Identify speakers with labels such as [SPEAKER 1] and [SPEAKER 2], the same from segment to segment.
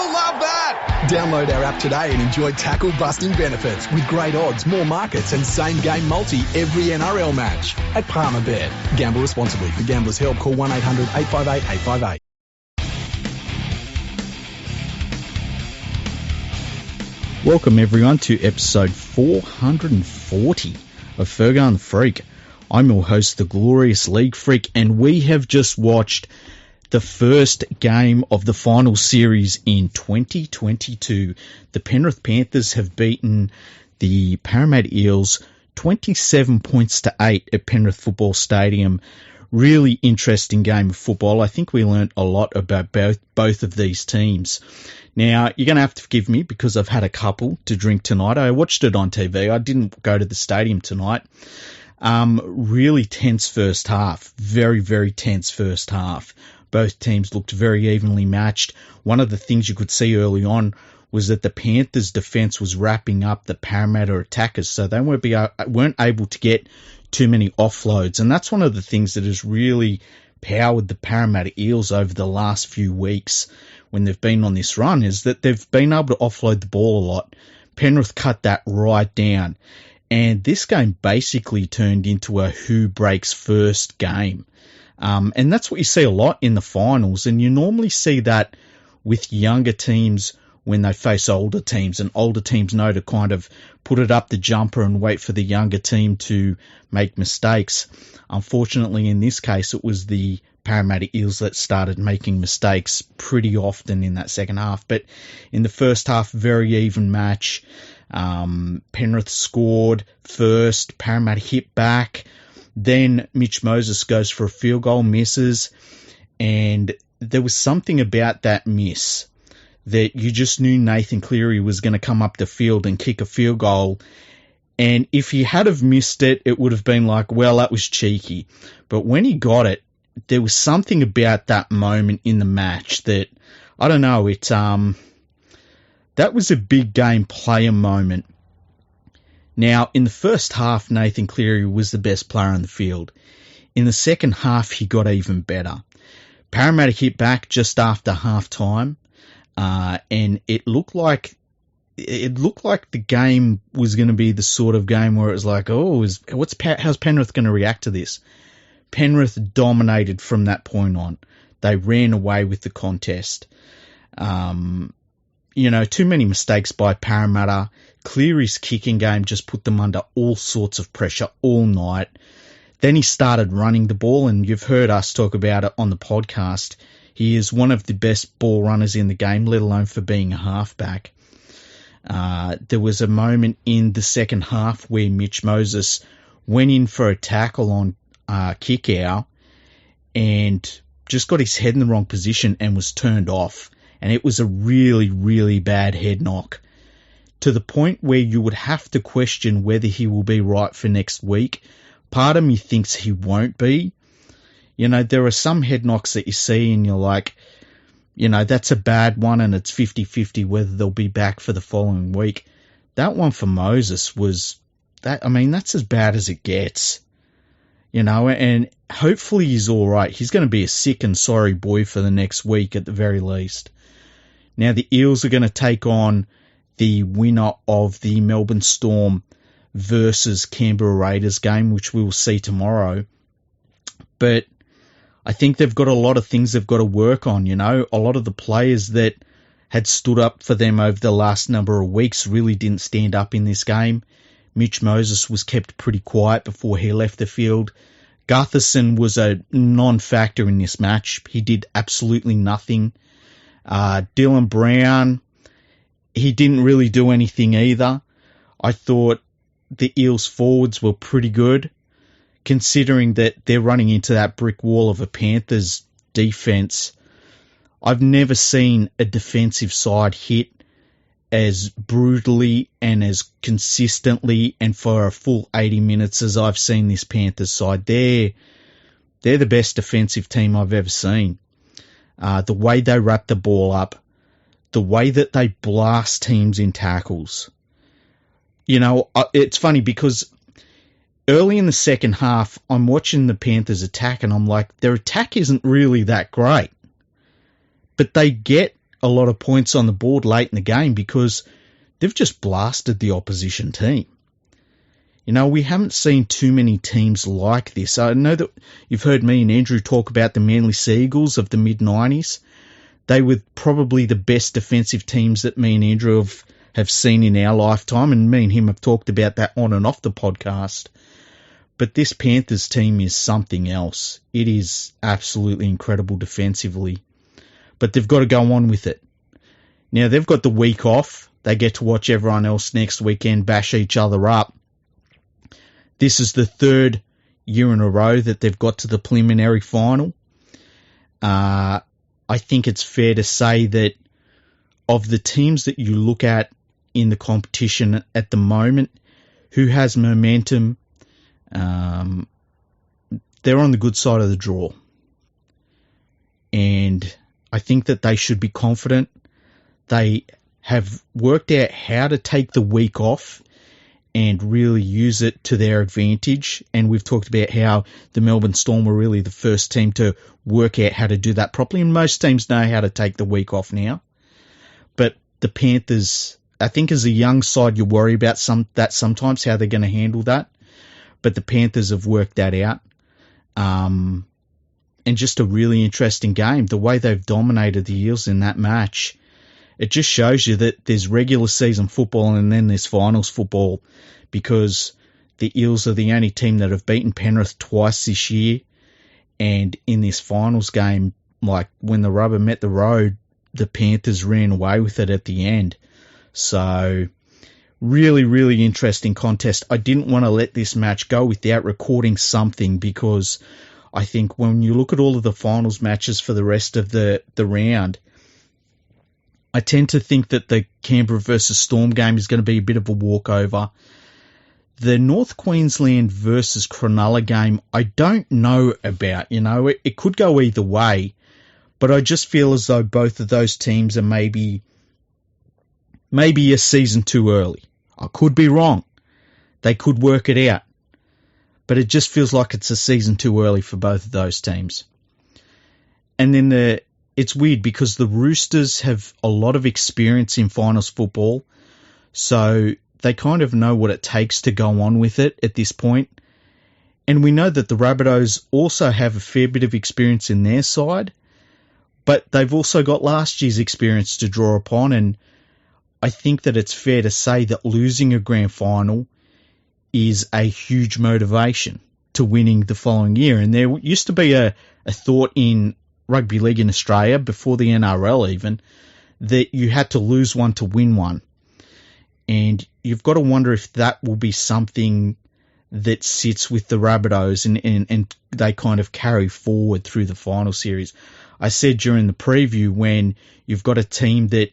[SPEAKER 1] You'll love that.
[SPEAKER 2] Download our app today and enjoy tackle-busting benefits with great odds, more markets and same-game multi every NRL match at Palmerbet. Gamble responsibly. For Gamblers' Help, call 1-800-858-858.
[SPEAKER 3] Welcome everyone to episode 440 of Fergo and the Freak. I'm your host, the Glorious League Freak, and we have just watched the first game of the final series in 2022. The Penrith Panthers have beaten the Parramatta Eels 27 points to 8 at Penrith Football Stadium. Really interesting game of football. I think we learnt a lot about both of these teams. Now, you're going to have to forgive me because I've had a couple to drink tonight. I watched it on TV. I didn't go to the stadium tonight. Really tense first half. Very, very tense first half. Both teams looked very evenly matched. One of the things you could see early on was that the Panthers' defence was wrapping up the Parramatta attackers, so they weren't able to get too many offloads. And that's one of the things that has really powered the Parramatta Eels over the last few weeks when they've been on this run, is that they've been able to offload the ball a lot. Penrith cut that right down. And this game basically turned into a who breaks first game. And that's what you see a lot in the finals. And you normally see that with younger teams when they face older teams. And older teams know to kind of put it up the jumper and wait for the younger team to make mistakes. Unfortunately, in this case, it was the Parramatta Eels that started making mistakes pretty often in that second half. But in the first half, very even match. Penrith scored first, Parramatta hit back. Then Mitch Moses goes for a field goal, misses. And there was something about that miss that you just knew Nathan Cleary was going to come up the field and kick a field goal. And if he had have missed it, it would have been like, well, that was cheeky. But when he got it, there was something about that moment in the match that, I don't know, that was a big game player moment. Now, in the first half, Nathan Cleary was the best player on the field. In the second half, he got even better. Parramatta hit back just after half-time, and it looked like the game was going to be the sort of game where it was like, how's Penrith going to react to this? Penrith dominated from that point on. They ran away with the contest. Too many mistakes by Parramatta. Cleary's kicking game just put them under all sorts of pressure all night. Then he started running the ball, and you've heard us talk about it on the podcast. He is one of the best ball runners in the game, let alone for being a halfback. There was a moment in the second half where Mitch Moses went in for a tackle on kick out and just got his head in the wrong position and was turned off. And it was a really, really bad head knock, to the point where you would have to question whether he will be right for next week. Part of me thinks he won't be. There are some head knocks that you see and you're like, that's a bad one and it's 50-50 whether they'll be back for the following week. That one for Moses was, that's as bad as it gets. And hopefully he's all right. He's going to be a sick and sorry boy for the next week at the very least. Now, the Eels are going to take on the winner of the Melbourne Storm versus Canberra Raiders game, which we will see tomorrow. But I think they've got a lot of things they've got to work on, A lot of the players that had stood up for them over the last number of weeks really didn't stand up in this game. Mitch Moses was kept pretty quiet before he left the field. Gutherson was a non-factor in this match. He did absolutely nothing. Dylan Brown, he didn't really do anything either. I thought the Eels forwards were pretty good, considering that they're running into that brick wall of a Panthers defence. I've never seen a defensive side hit as brutally and as consistently and for a full 80 minutes as I've seen this Panthers side. They're the best defensive team I've ever seen. The way they wrap the ball up, the way that they blast teams in tackles. It's funny because early in the second half, I'm watching the Panthers attack and I'm like, their attack isn't really that great. But they get a lot of points on the board late in the game because they've just blasted the opposition team. We haven't seen too many teams like this. I know that you've heard me and Andrew talk about the Manly Seagulls of the mid-90s. They were probably the best defensive teams that me and Andrew have seen in our lifetime, and me and him have talked about that on and off the podcast. But this Panthers team is something else. It is absolutely incredible defensively. But they've got to go on with it. Now, they've got the week off. They get to watch everyone else next weekend bash each other up. This is the third year in a row that they've got to the preliminary final. I think it's fair to say that of the teams that you look at in the competition at the moment, who has momentum, they're on the good side of the draw. And I think that they should be confident. They have worked out how to take the week off and really use it to their advantage. And we've talked about how the Melbourne Storm were really the first team to work out how to do that properly. And most teams know how to take the week off now. But the Panthers, I think as a young side, you worry about that sometimes, how they're going to handle that. But the Panthers have worked that out. And just a really interesting game. The way they've dominated the Eels in that match, it just shows you that there's regular season football and then there's finals football, because the Eels are the only team that have beaten Penrith twice this year. And in this finals game, like when the rubber met the road, the Panthers ran away with it at the end. So really, really interesting contest. I didn't want to let this match go without recording something, because I think when you look at all of the finals matches for the rest of the round, I tend to think that the Canberra versus Storm game is going to be a bit of a walkover. The North Queensland versus Cronulla game, I don't know about. It could go either way, but I just feel as though both of those teams are maybe a season too early. I could be wrong. They could work it out. But it just feels like it's a season too early for both of those teams. And then it's weird because the Roosters have a lot of experience in finals football, so they kind of know what it takes to go on with it at this point. And we know that the Rabbitohs also have a fair bit of experience in their side, but they've also got last year's experience to draw upon, and I think that it's fair to say that losing a grand final is a huge motivation to winning the following year. And there used to be a thought in rugby league in Australia, before the NRL even, that you had to lose one to win one. And you've got to wonder if that will be something that sits with the Rabbitohs and they kind of carry forward through the final series. I said during the preview, when you've got a team that,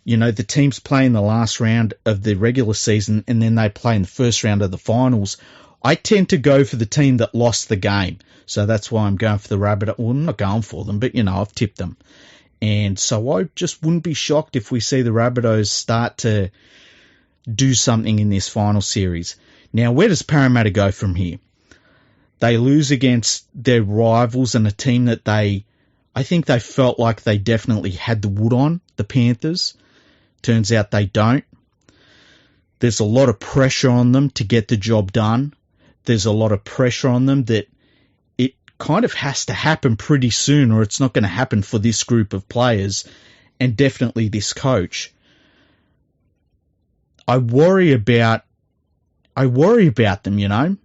[SPEAKER 3] the teams play in the last round of the regular season and then they play in the first round of the finals, I tend to go for the team that lost the game. So that's why I'm going for the Rabbitohs. Well, I'm not going for them, but, I've tipped them. And so I just wouldn't be shocked if we see the Rabbitohs start to do something in this final series. Now, where does Parramatta go from here? They lose against their rivals and a team that I think they felt like they definitely had the wood on, the Panthers. Turns out they don't. There's a lot of pressure on them to get the job done. There's a lot of pressure on them that it kind of has to happen pretty soon, or it's not going to happen for this group of players and definitely this coach. I worry about them,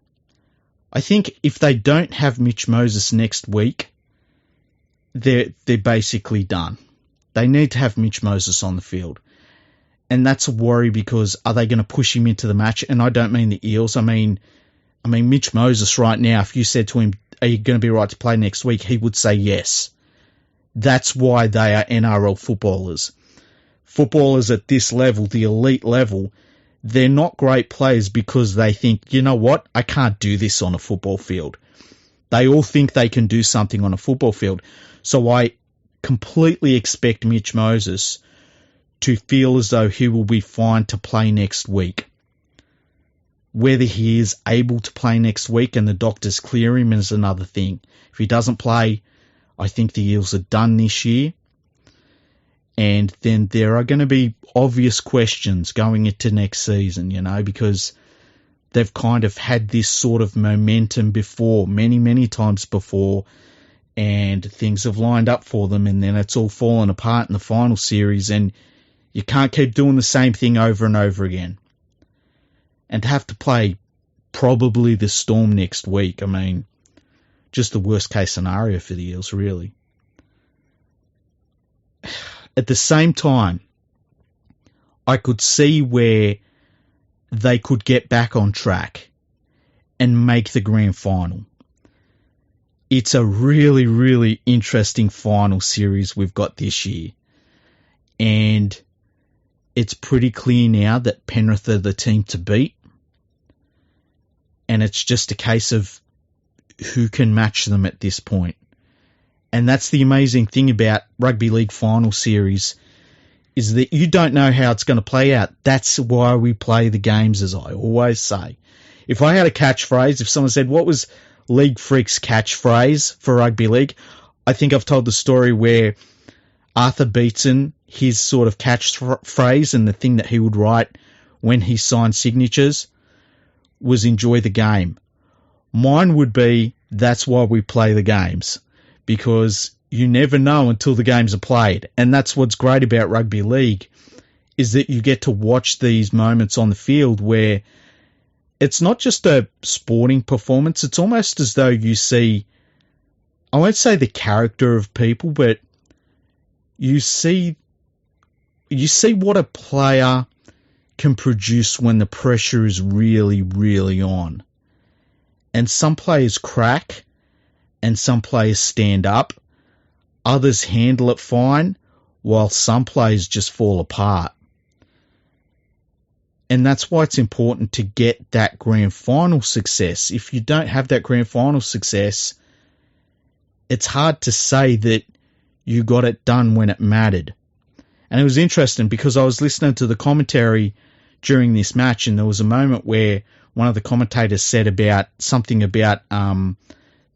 [SPEAKER 3] I think if they don't have Mitch Moses next week, they're basically done. They need to have Mitch Moses on the field. And that's a worry, because are they going to push him into the match? And I don't mean the Eels. I mean Mitch Moses right now, if you said to him, are you going to be right to play next week? He would say yes. That's why they are NRL footballers. Footballers at this level, the elite level, they're not great players because they think, you know what, I can't do this on a football field. They all think they can do something on a football field. So I completely expect Mitch Moses to feel as though he will be fine to play next week. Whether he is able to play next week and the doctors clear him is another thing. If he doesn't play, I think the Eels are done this year. And then there are going to be obvious questions going into next season, because they've kind of had this sort of momentum before, many, many times before, and things have lined up for them, and then it's all fallen apart in the final series, and you can't keep doing the same thing over and over again. And to have to play probably the Storm next week, just the worst case scenario for the Eels, really. At the same time, I could see where they could get back on track and make the grand final. It's a really, really interesting final series we've got this year. And it's pretty clear now that Penrith are the team to beat. And it's just a case of who can match them at this point. And that's the amazing thing about Rugby League final series, is that you don't know how it's going to play out. That's why we play the games, as I always say. If I had a catchphrase, if someone said, what was League Freak's catchphrase for Rugby League? I think I've told the story where Arthur Beetson, his sort of catchphrase and the thing that he would write when he signed signatures was enjoy the game. Mine would be, that's why we play the games. Because you never know until the games are played. And that's what's great about Rugby League, is that you get to watch these moments on the field where it's not just a sporting performance. It's almost as though you see, I won't say the character of people, but you see what a player can produce when the pressure is really, really on. And some players crack, and some players stand up. Others handle it fine, while some players just fall apart. And that's why it's important to get that grand final success. If you don't have that grand final success, it's hard to say that you got it done when it mattered. And it was interesting because I was listening to the commentary during this match, and there was a moment where one of the commentators said about something about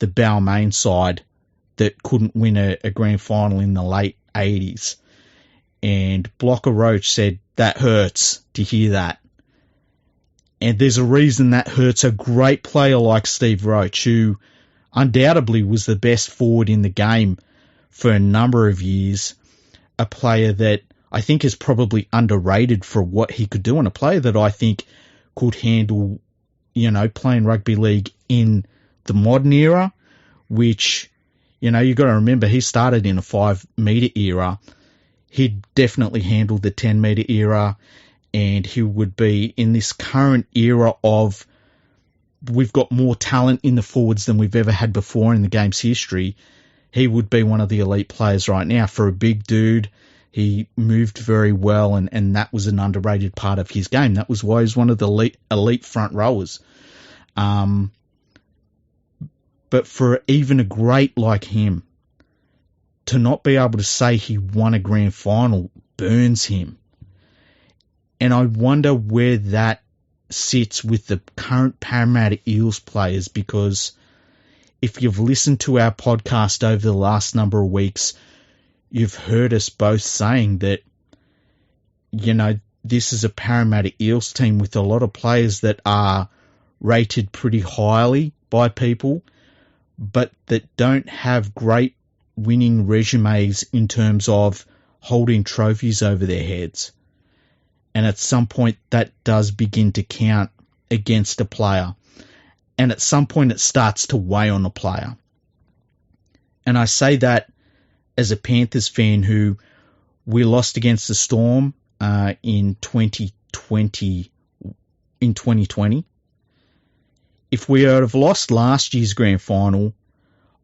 [SPEAKER 3] the Balmain side that couldn't win a grand final in the late 80s. And Blocker Roach said, that hurts to hear that. And there's a reason that hurts a great player like Steve Roach, who undoubtedly was the best forward in the game for a number of years. A player that I think is probably underrated for what he could do, and a player that I think could handle, playing rugby league in the modern era, which, you've got to remember, he started in a 5-metre era. He'd definitely handle the 10-metre era, and he would be in this current era of, we've got more talent in the forwards than we've ever had before in the game's history. He would be one of the elite players right now. For a big dude, he moved very well, and that was an underrated part of his game. That was why he's one of the elite front rowers. But for even a great like him, to not be able to say he won a grand final burns him. And I wonder where that sits with the current Parramatta Eels players, because if you've listened to our podcast over the last number of weeks, you've heard us both saying that, this is a Parramatta Eels team with a lot of players that are rated pretty highly by people, but that don't have great winning resumes in terms of holding trophies over their heads. And at some point that does begin to count against a player. And at some point it starts to weigh on a player. And I say that as a Panthers fan who we lost against the Storm in 2020. If we would have lost last year's grand final,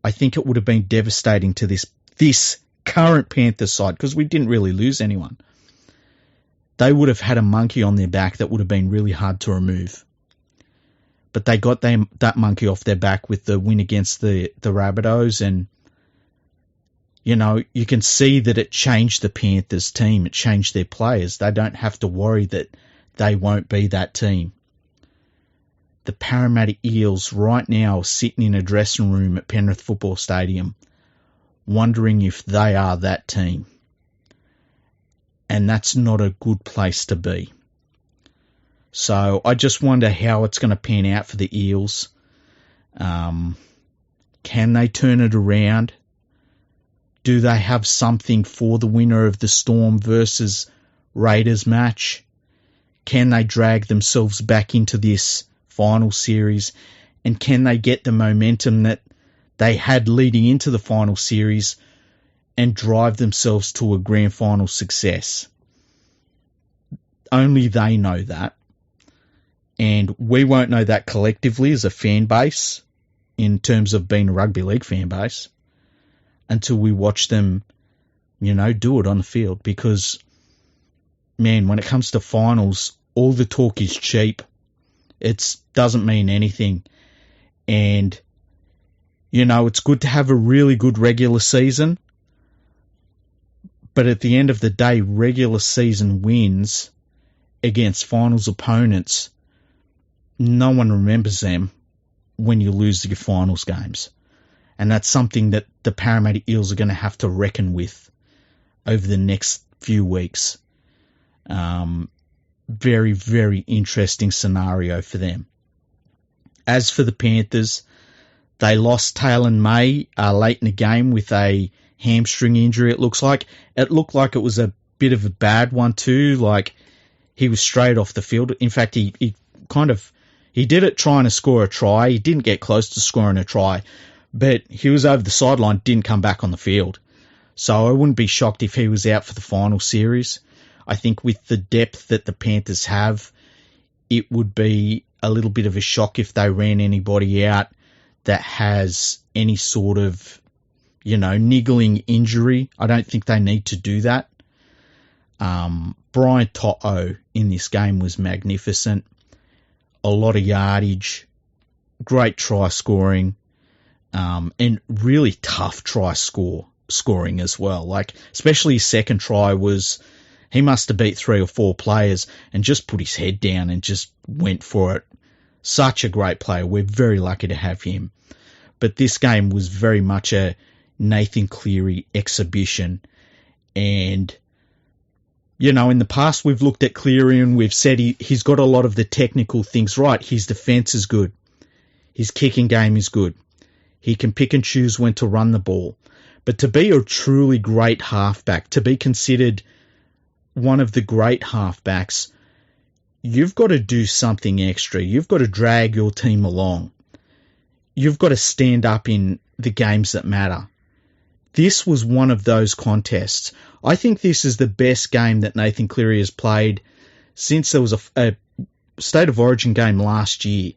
[SPEAKER 3] I think it would have been devastating to this current Panthers side, because we didn't really lose anyone. They would have had a monkey on their back that would have been really hard to remove. But they got that monkey off their back with the win against the Rabbitohs, and you can see that it changed the Panthers team. It changed their players. They don't have to worry that they won't be that team. The Parramatta Eels right now are sitting in a dressing room at Penrith Football Stadium wondering if they are that team. and that's not a good place to be. So I just wonder how it's going to pan out for the Eels. Can they turn it around? Do they have something for the winner of the Storm versus Raiders match? Can they drag themselves back into this final series? And can they get the momentum that they had leading into the final series and drive themselves to a grand final success? Only they know that. And we won't know that collectively as a fan base, in terms of being a rugby league fan base, until we watch them, do it on the field. Because, man, when it comes to finals, all the talk is cheap. It doesn't mean anything. And, it's good to have a really good regular season. But at the end of the day, regular season wins against finals opponents, no one remembers them when you lose your finals games. And that's something that the Parramatta Eels are going to have to reckon with over the next few weeks. Very, very interesting scenario for them. As for the Panthers, they lost Taylor May late in the game with a hamstring injury, it looks like. It looked like it was a bit of a bad one too. Like, he was straight off the field. In fact, he did it trying to score a try. He didn't get close to scoring a try, but he was over the sideline, didn't come back on the field. So I wouldn't be shocked if he was out for the final series. I think with the depth that the Panthers have, it would be a little bit of a shock if they ran anybody out that has any sort of, niggling injury. I don't think they need to do that. Brian To'o in this game was magnificent. A lot of yardage, great try scoring, and really tough try scoring as well. Like, especially his second try he must have beat 3 or 4 players and just put his head down and just went for it. Such a great player. We're very lucky to have him. But this game was very much a Nathan Cleary exhibition. And, in the past we've looked at Cleary and we've said he's got a lot of the technical things right. His defence is good. His kicking game is good. He can pick and choose when to run the ball. But to be a truly great halfback, to be considered one of the great halfbacks, you've got to do something extra. You've got to drag your team along. You've got to stand up in the games that matter. This was one of those contests. I think this is the best game that Nathan Cleary has played since there was a State of Origin game last year,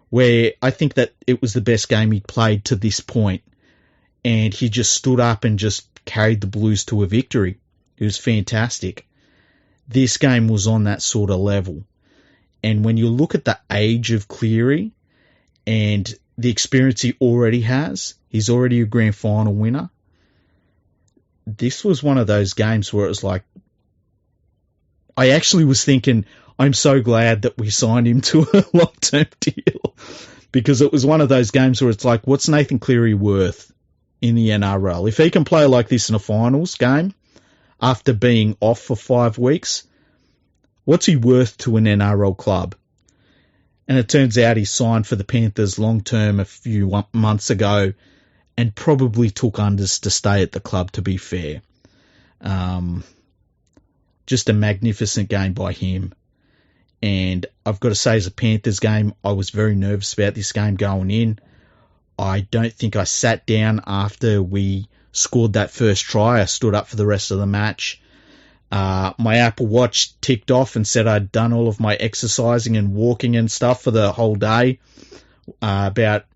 [SPEAKER 3] where I think that it was the best game he'd played to this point. And he just stood up and just carried the Blues to a victory. It was fantastic. This game was on that sort of level. And when you look at the age of Cleary and the experience he already has, he's already a grand final winner. This was one of those games where it was like, I actually was thinking, I'm so glad that we signed him to a long-term deal, because it was one of those games where it's like, what's Nathan Cleary worth in the NRL? If he can play like this in a finals game after being off for 5 weeks, what's he worth to an NRL club? And it turns out he signed for the Panthers long-term a few months ago and probably took unders to stay at the club, to be fair. Just a magnificent game by him. And I've got to say, as a Panthers game, I was very nervous about this game going in. I don't think I sat down after we scored that first try. I stood up for the rest of the match. My Apple Watch ticked off and said I'd done all of my exercising and walking and stuff for the whole day. About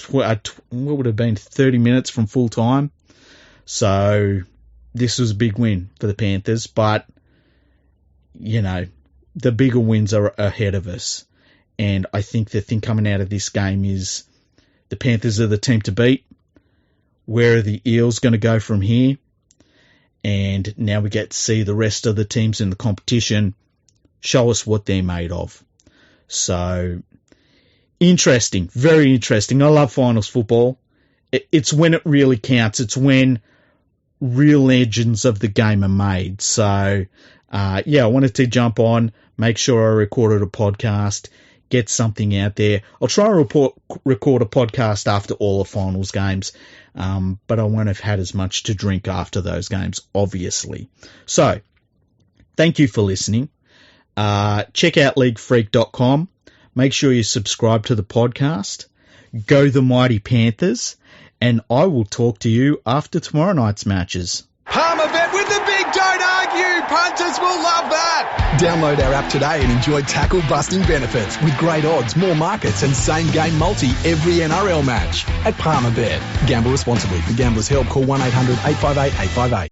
[SPEAKER 3] what would have been 30 minutes from full time. So this was a big win for the Panthers, but the bigger wins are ahead of us. And I think the thing coming out of this game is the Panthers are the team to beat. Where are the Eels going to go from here? And now we get to see the rest of the teams in the competition show us what they're made of. So, interesting, very interesting. I love finals football. It's when it really counts. It's when real legends of the game are made. So, I wanted to jump on, make sure I recorded a podcast, get something out there. I'll try and record a podcast after all the finals games, but I won't have had as much to drink after those games, obviously. So, thank you for listening. Check out leaguefreak.com. Make sure you subscribe to the podcast. Go the mighty Panthers. And I will talk to you after tomorrow night's matches.
[SPEAKER 2] Palmerbet with the big don't argue. Punters will love that. Download our app today and enjoy tackle-busting benefits with great odds, more markets and same-game multi every NRL match at Palmerbet. Gamble responsibly. For Gamblers' Help, call 1-800-858-858.